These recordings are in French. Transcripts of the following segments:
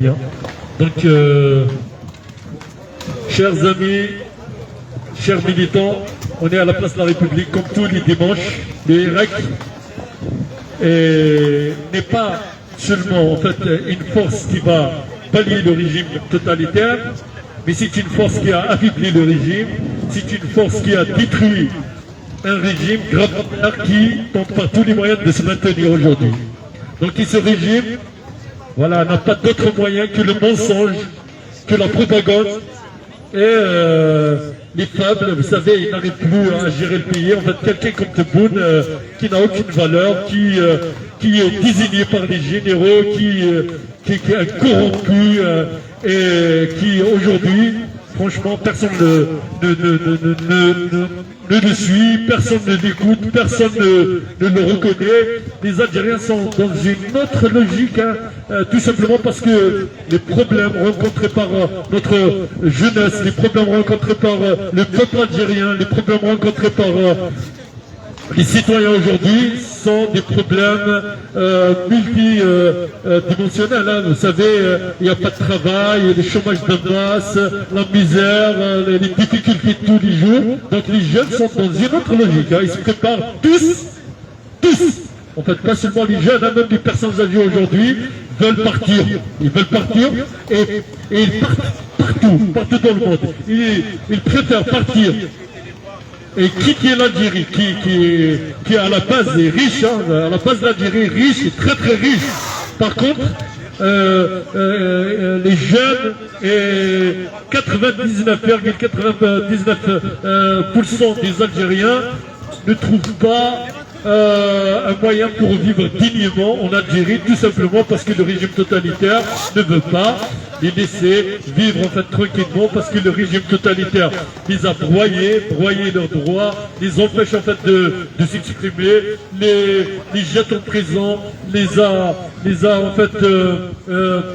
Bien. Donc, chers amis, chers militants, on est à la place de la République comme tous les dimanches. Le REC n'est pas seulement en fait une force qui va pallier le régime totalitaire, mais c'est une force qui a affaibli le régime, c'est une force qui a détruit un régime gravitaire qui tente par tous les moyens de se maintenir aujourd'hui. Donc, ce régime, voilà, n'a pas d'autre moyen que le mensonge, que la propagande et les fables. Vous savez, ils n'arrivent plus à gérer le pays. En fait, quelqu'un comme Tebboune, qui n'a aucune valeur, qui est désigné par les généraux, qui est corrompu et qui aujourd'hui, franchement, personne ne le suit, personne ne l'écoute, personne ne le reconnaît. Les Algériens sont dans une autre logique, tout simplement parce que les problèmes rencontrés par notre jeunesse, les problèmes rencontrés par le peuple algérien, les problèmes rencontrés par les citoyens aujourd'hui sont des problèmes multidimensionnels. Vous savez, il n'y a pas de travail, le chômage de masse, la misère, les difficultés de tous les jours. Donc les jeunes sont dans une autre logique. Ils se préparent tous. En fait, pas seulement les jeunes, même les personnes âgées aujourd'hui veulent partir. Ils veulent partir et ils partent partout dans le monde. Ils préfèrent partir et quitter l'Algérie, qui à la base est riche, à la base de l'Algérie riche et très très riche. Par contre, les jeunes et 99,99% des Algériens ne trouvent pas un moyen pour vivre dignement en Algérie, tout simplement parce que le régime totalitaire ne veut pas les laisser vivre en fait tranquillement, parce que le régime totalitaire les a broyés leurs droits, les empêche en fait de s'exprimer, les jette en prison, les a en fait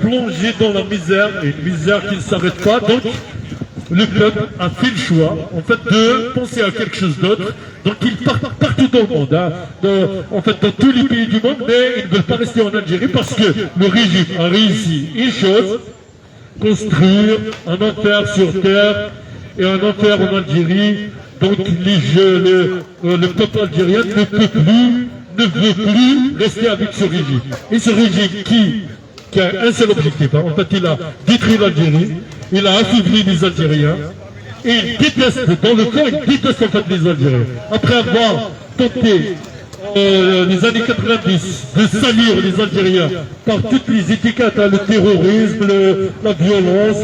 plongés dans la misère, et une misère qui ne s'arrête pas. Donc le peuple a fait le choix, en fait, de penser à quelque chose d'autre. Donc ils partent partout dans le monde, en fait, dans tous les pays du monde, mais ils ne veulent pas rester en Algérie parce que le régime a réussi une chose: construire un enfer sur terre et un enfer en Algérie. Donc le peuple algérien ne veut plus rester avec ce régime. Et ce régime qui a un seul objectif, en fait, il a détruit l'Algérie. Il a affaibli les Algériens et il déteste, dans le fond, il déteste en fait les Algériens. Après avoir tenté les années 90 de salir les Algériens par toutes les étiquettes, le terrorisme, la violence,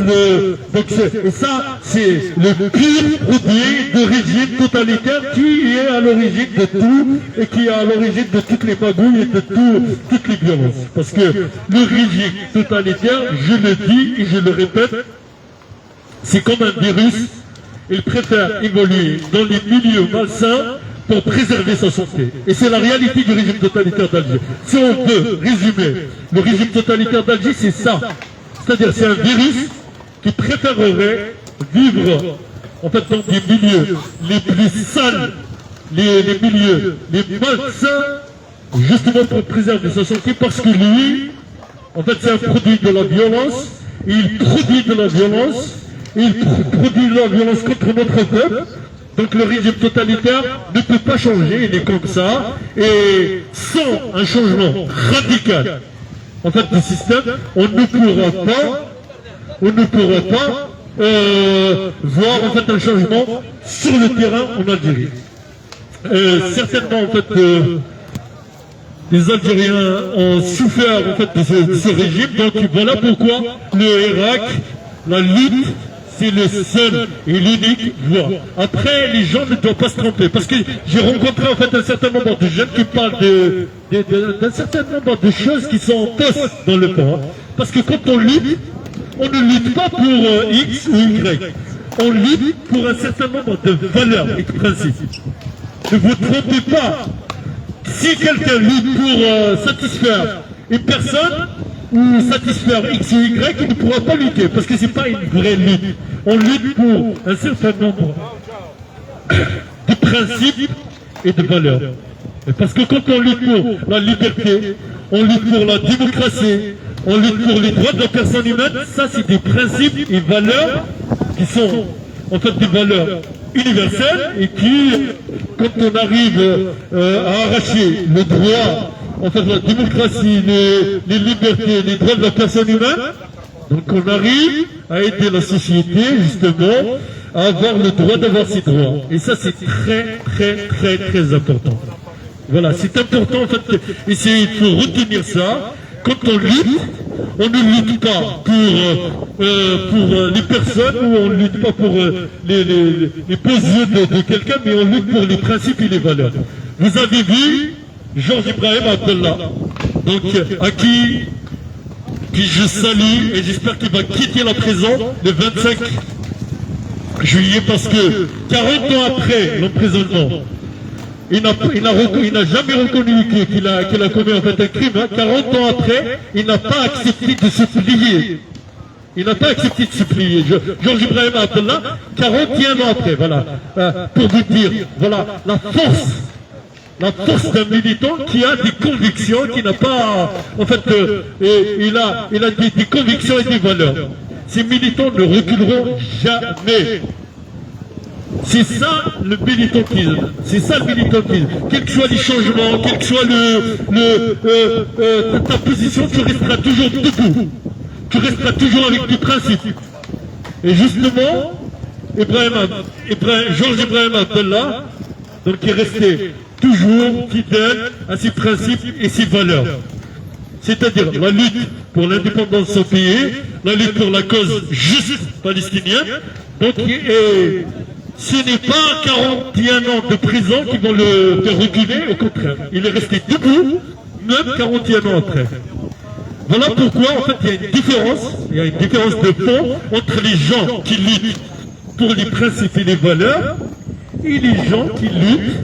et ça, c'est le pire produit de régime totalitaire qui est à l'origine de tout et qui est à l'origine de toutes les magouilles et de toutes les violences. Parce que le régime totalitaire, je le dis et je le répète, c'est comme un virus. Il préfère évoluer dans les milieux malsains pour préserver sa santé. Et c'est la réalité du régime totalitaire d'Alger. Si on veut résumer le régime totalitaire d'Alger, c'est ça. C'est-à-dire c'est un virus qui préférerait vivre en fait dans des milieux les plus sales, les milieux les malsains, justement pour préserver sa santé, parce que lui, en fait, c'est un produit de la violence. Il produit de la violence. Il produit de la violence contre notre peuple. Donc le régime totalitaire ne peut pas changer, il est comme ça. Et sans un changement radical en fait du système, on ne pourra pas voir en fait un changement sur le terrain en Algérie. Certainement en fait les Algériens ont souffert en fait de ce régime. Donc voilà pourquoi le Irak, la lutte, c'est le seul et l'unique voie. Après, les gens ne doivent pas se tromper. Parce que j'ai rencontré en fait un certain nombre de jeunes qui parlent d'un certain nombre de choses qui sont fausses dans le temps. Parce que quand on lutte, on ne lutte pas pour X ou Y. On lutte pour un certain nombre de valeurs et de principes. Ne vous trompez pas. Si quelqu'un lutte pour satisfaire une personne, ou satisfaire X ou Y, il ne pourra pas lutter, parce que ce n'est pas une vraie lutte. On lutte pour un certain nombre de principes et de valeurs. Et parce que quand on lutte pour la liberté, on lutte pour la démocratie, on lutte pour les droits de la personne humaine. Ça, c'est des principes et valeurs qui sont en fait des valeurs universelles et qui, quand on arrive à arracher le droit, en fait la démocratie, les libertés, les droits de la personne humaine, donc on arrive à aider la société justement à avoir le droit d'avoir ses droits. Et ça, c'est très important. Voilà, c'est important en fait, essayer de retenir ça. Quand on lutte, on ne lutte pas pour les personnes ou on ne lutte pas pour les positions de quelqu'un, mais on lutte pour les principes et les valeurs. Vous avez vu Georges Ibrahim Abdallah, donc à qui je salue et j'espère qu'il va quitter la prison le 25 juillet parce que 40 ans après l'emprisonnement, il n'a jamais reconnu qu'il a commis en fait un crime. 40 ans après, il n'a pas accepté de se plier. Il n'a pas accepté de se plier. Georges Ibrahim Abdallah, 41 ans après, voilà. Pour vous dire, voilà, la force d'un militant qui a des convictions, qui n'a pas, en fait, il a des convictions et des valeurs. Ces militants ne reculeront jamais. C'est ça le militantisme. C'est ça le militantisme. Quels que soient les changements, quel que soit ta position, tu resteras toujours debout. Tu resteras toujours avec tes principes. Et justement, Georges Ibrahim Abdallah, donc il est resté toujours fidèle à ses principes et ses valeurs. C'est-à-dire la lutte pour l'indépendance de son pays, la lutte pour la cause juste palestinienne. Donc, ce n'est pas 41 ans de prison qui vont le faire reculer, au contraire. Il est resté debout, même 41 ans après. Voilà pourquoi, en fait, il y a une différence de fond entre les gens qui luttent pour les principes et les valeurs et les gens qui luttent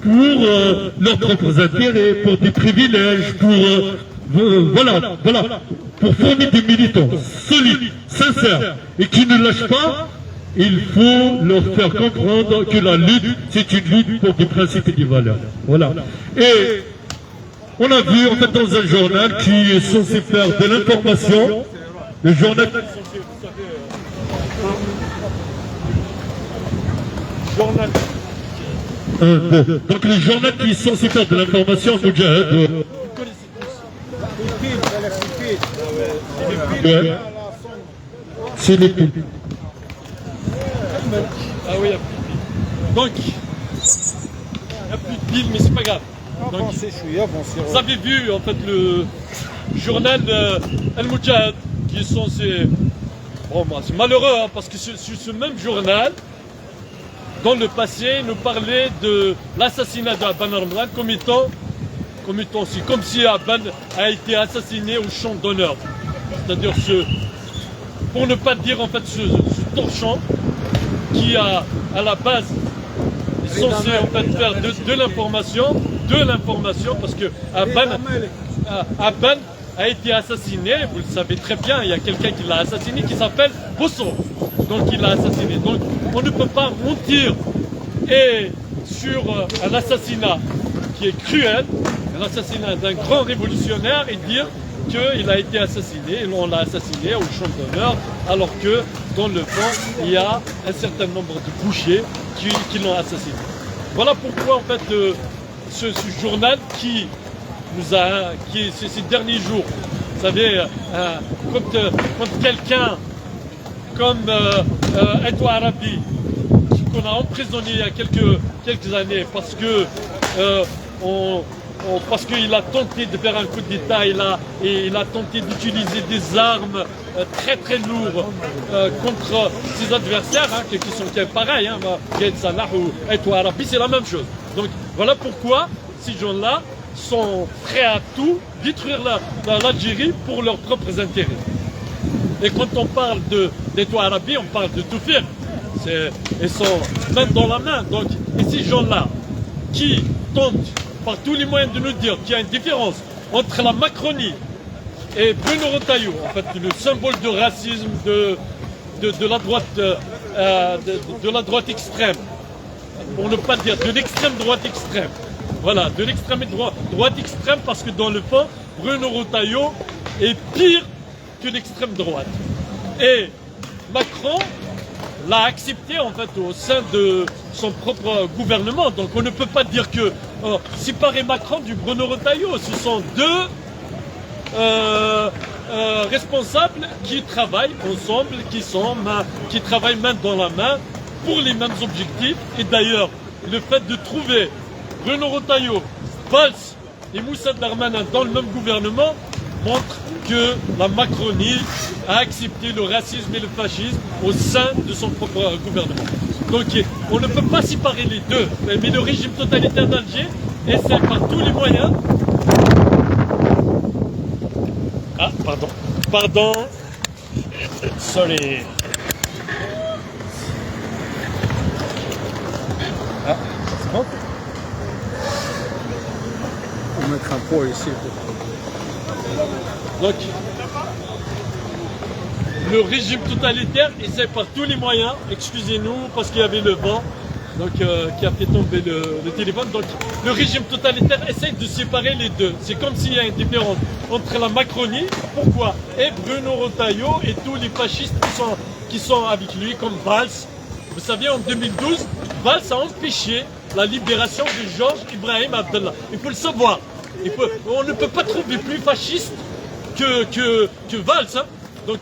pour leurs propres intérêts, pour des privilèges, pour former des militants solides, sincères et qui ne lâchent pas. Il faut leur faire comprendre que la lutte, c'est une lutte pour des principes et des valeurs. Voilà. Et on a vu, en fait, dans un journal qui est censé faire de l'information, le journal... donc le journal qui est censé faire de l'information, Moudjahid... C'est les pubs. Ah oui, il n'y a plus de pile. Donc, il n'y a plus de pile, mais c'est pas grave. Donc, vous avez vu en fait le journal Al-Moudjahid qui est censé... Bon, bah, c'est malheureux hein, parce que ce même journal, dans le passé, nous parlait de l'assassinat d'Aban Ramadan comme si Aban a été assassiné au champ d'honneur. C'est-à-dire pour ne pas dire en fait ce torchon qui à la base est censé en fait faire de l'information parce que Aban a été assassiné, vous le savez très bien, il y a quelqu'un qui l'a assassiné qui s'appelle Bosso, donc il l'a assassiné. Donc on ne peut pas mentir sur un assassinat qui est cruel, l'assassinat d'un grand révolutionnaire et dire qu'il a été assassiné, et on l'a assassiné au champ d'honneur, alors que dans le fond, il y a un certain nombre de bouchers qui l'ont assassiné. Voilà pourquoi en fait ce journal qui ces derniers jours, vous savez, quand quelqu'un comme Eto Arabi, qu'on a emprisonné il y a quelques années parce que parce qu'il a tenté de faire un coup d'État, il a tenté d'utiliser des armes très lourdes contre ses adversaires, hein, qui sont pareils, hein, Gaïd Salah ou Eto Arabi, c'est la même chose. Donc voilà pourquoi ces gens-là sont prêts à tout détruire l'Algérie pour leurs propres intérêts. Et quand on parle d'Eto Arabi, on parle de tout faire. Ils sont main dans la main. Donc, et ces gens-là qui tentent par tous les moyens de nous dire qu'il y a une différence entre la Macronie et Bruno Retailleau, en fait le symbole de racisme de la droite extrême, pour ne pas dire de l'extrême droite extrême. Voilà, de l'extrême droite extrême, parce que dans le fond, Bruno Retailleau est pire que l'extrême droite. Et Macron l'a accepté en fait au sein de son propre gouvernement. Donc on ne peut pas dire que séparer Macron du Bruno Retailleau. Ce sont deux responsables qui travaillent ensemble, qui travaillent main dans la main pour les mêmes objectifs. Et d'ailleurs, le fait de trouver Bruno Retailleau, Valls et Moussa Darmanin dans le même gouvernement montre que la Macronie a accepté le racisme et le fascisme au sein de son propre gouvernement. Donc on ne peut pas séparer les deux. Mais le régime totalitaire d'Alger essaie par tous les moyens... Ah, pardon. Pardon. Sorry. Ah, c'est bon. On va mettre un pot ici. Donc, le régime totalitaire essaie par tous les moyens, excusez-nous parce qu'il y avait le vent donc, qui a fait tomber le téléphone. Donc, le régime totalitaire essaie de séparer les deux. C'est comme s'il y a une différence entre la Macronie, pourquoi, et Bruno Retailleau et tous les fascistes qui sont avec lui, comme Valls. Vous savez, en 2012, Valls a empêché la libération de Georges Ibrahim Abdallah. Il faut le savoir. On ne peut pas trouver plus fasciste que Valls. Hein. Donc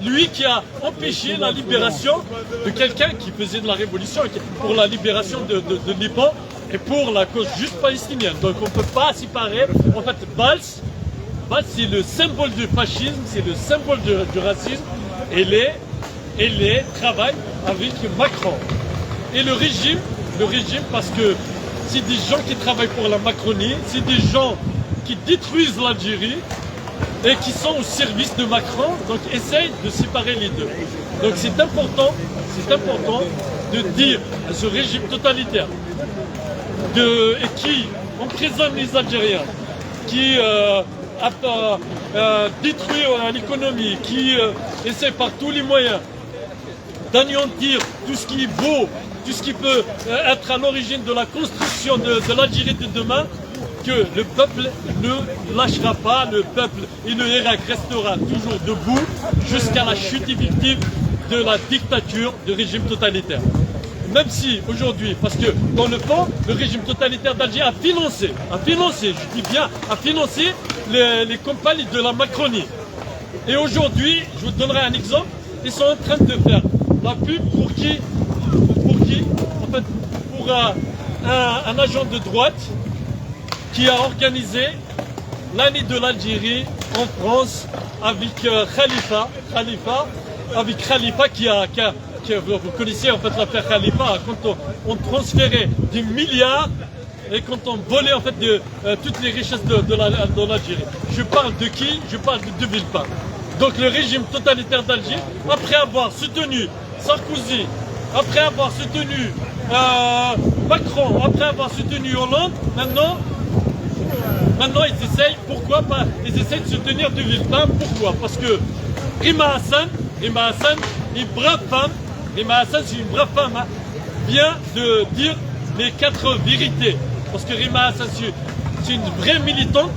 lui qui a empêché la libération de quelqu'un qui faisait de la révolution pour la libération de Liban et pour la cause juste palestinienne. Donc on ne peut pas séparer. En fait, Valls c'est le symbole du fascisme, c'est le symbole du racisme. Et les travaille avec Macron. Et le régime, parce que c'est des gens qui travaillent pour la Macronie, c'est des gens qui détruisent l'Algérie et qui sont au service de Macron, donc essayent de séparer les deux. Donc c'est important de dire à ce régime totalitaire et qui emprisonne les Algériens, qui détruit l'économie, qui essaie par tous les moyens d'anéantir tout ce qui est beau, tout ce qui peut être à l'origine de la construction de l'Algérie de demain, que le peuple ne lâchera pas, le peuple et le Irak restera toujours debout jusqu'à la chute effective de la dictature du régime totalitaire. Même si aujourd'hui, parce que dans le fond, le régime totalitaire d'Alger a financé, je dis bien, a financé les campagnes de la Macronie. Et aujourd'hui, je vous donnerai un exemple, ils sont en train de faire la pub pour qui en fait, pour un agent de droite qui a organisé l'année de l'Algérie en France avec Khalifa qui vous connaissez en fait l'affaire Khalifa, quand on transférait des milliards et quand on volait en fait toutes les richesses de l'Algérie. Je parle de qui? Je parle de Villepin. Donc le régime totalitaire d'Alger, après avoir soutenu Sarkozy, après avoir soutenu Macron, après avoir soutenu Hollande, maintenant ils essayent, pourquoi pas, ils essayent de soutenir de Villepin. Pourquoi? Parce que Rima Hassan, une brave femme, Rima Hassan c'est une brave femme, hein, vient de dire les 4 vérités. Parce que Rima Hassan c'est une vraie militante,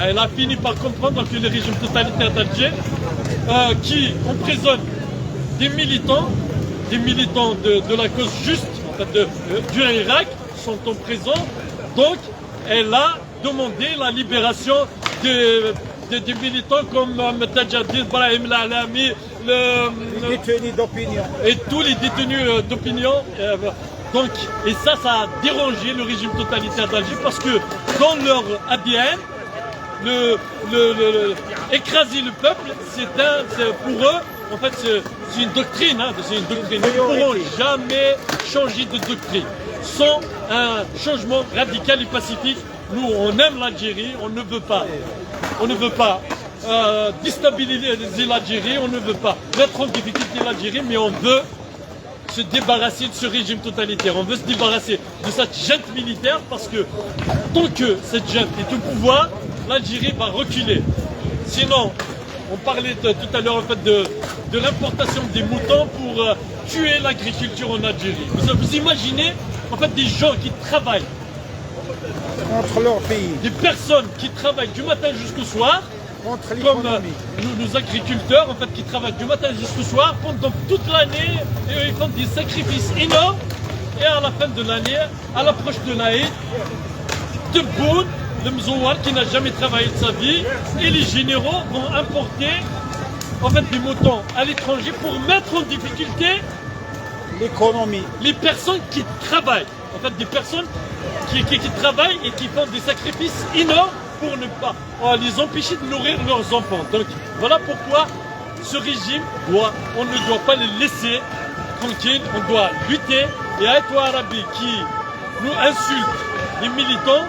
elle a fini par comprendre que le régime totalitaire d'Alger, qui emprisonne des militants de la cause juste en fait, du Irak, sont en prison. Donc elle a demandé la libération des militants comme Tajadid, Brahim Lalami, Les détenus d'opinion. et tous les détenus d'opinion. Donc, et ça a dérangé le régime totalitaire d'Alger parce que dans leur ADN, écraser le peuple, c'est pour eux, en fait, c'est une doctrine. Hein, c'est une doctrine. Ils ne pourront jamais changer de doctrine sans un changement radical et pacifique. Nous, on aime l'Algérie, on ne veut pas déstabiliser l'Algérie, on ne veut pas mettre en difficulté l'Algérie, mais on veut se débarrasser de ce régime totalitaire. On veut se débarrasser de cette junte militaire parce que tant que cette junte est au pouvoir, l'Algérie va reculer. Sinon, on parlait tout à l'heure en fait, de l'importation des moutons pour tuer l'agriculture en Algérie. Vous imaginez en fait des gens qui travaillent Contre leur pays. des personnes qui travaillent du matin jusqu'au soir Contre comme l'économie. nos agriculteurs en fait, qui travaillent du matin jusqu'au soir pendant toute l'année et ils font des sacrifices énormes. Et à la fin de l'année, à l'approche de l'Aïd, Tebboune, le Mzouar qui n'a jamais travaillé de sa vie, et les généraux vont importer en fait, des moutons à l'étranger pour mettre en difficulté L'économie. les personnes qui travaillent. En fait, des personnes qui travaillent et qui font des sacrifices énormes pour ne pas les empêcher de nourrir leurs enfants. Donc voilà pourquoi ce régime on ne doit pas les laisser tranquilles, on doit lutter. Et Aïtou Arabi qui nous insulte les militants,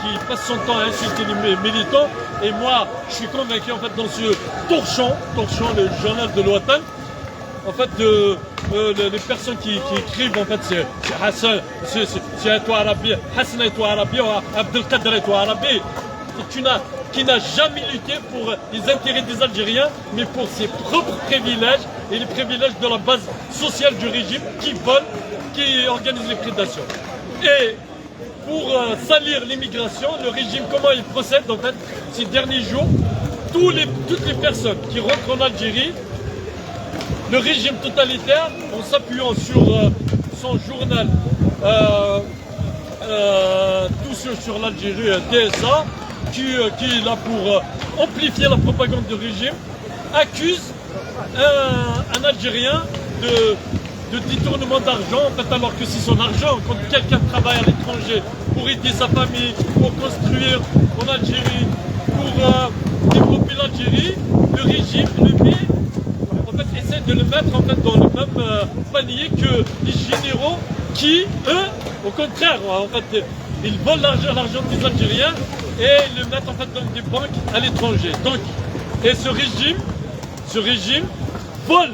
qui passe son temps à insulter les militants, et moi je suis convaincu en fait dans ce torchon, le journal de l'Ouatan, en fait les personnes qui écrivent en fait c'est Hassan, c'est Aïtou Arabi, Hassan Aïtou Arabi ou Abdelkader Aïtou Arabi, qui n'a jamais lutté pour les intérêts des Algériens, mais pour ses propres privilèges et les privilèges de la base sociale du régime qui vole, qui organise les prédations. Et pour salir l'immigration, le régime, comment il procède en fait ces derniers jours, toutes les personnes qui rentrent en Algérie, le régime totalitaire, en s'appuyant sur son journal, tout sur l'Algérie, TSA, qui est là pour amplifier la propagande du régime, accuse un Algérien de détournement d'argent, en fait, alors que c'est son argent. Quand quelqu'un travaille à l'étranger pour aider sa famille, pour construire en Algérie, pour développer l'Algérie, le régime le met, en fait, essaie de le mettre en fait, dans le même panier que les généraux qui, eux, au contraire, en fait, ils volent l'argent des Algériens et ils le mettent en fait dans des banques à l'étranger. Donc, et ce régime vole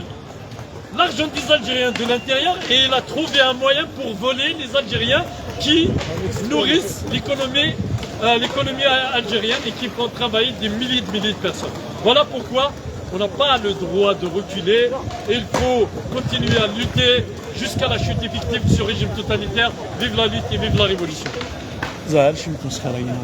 l'argent des Algériens de l'intérieur et il a trouvé un moyen pour voler les Algériens qui nourrissent l'économie algérienne et qui font travailler des milliers de personnes. Voilà pourquoi on n'a pas le droit de reculer et il faut continuer à lutter jusqu'à la chute effective de ce régime totalitaire. Vive la lutte et vive la révolution. زعل شو يكون سخرين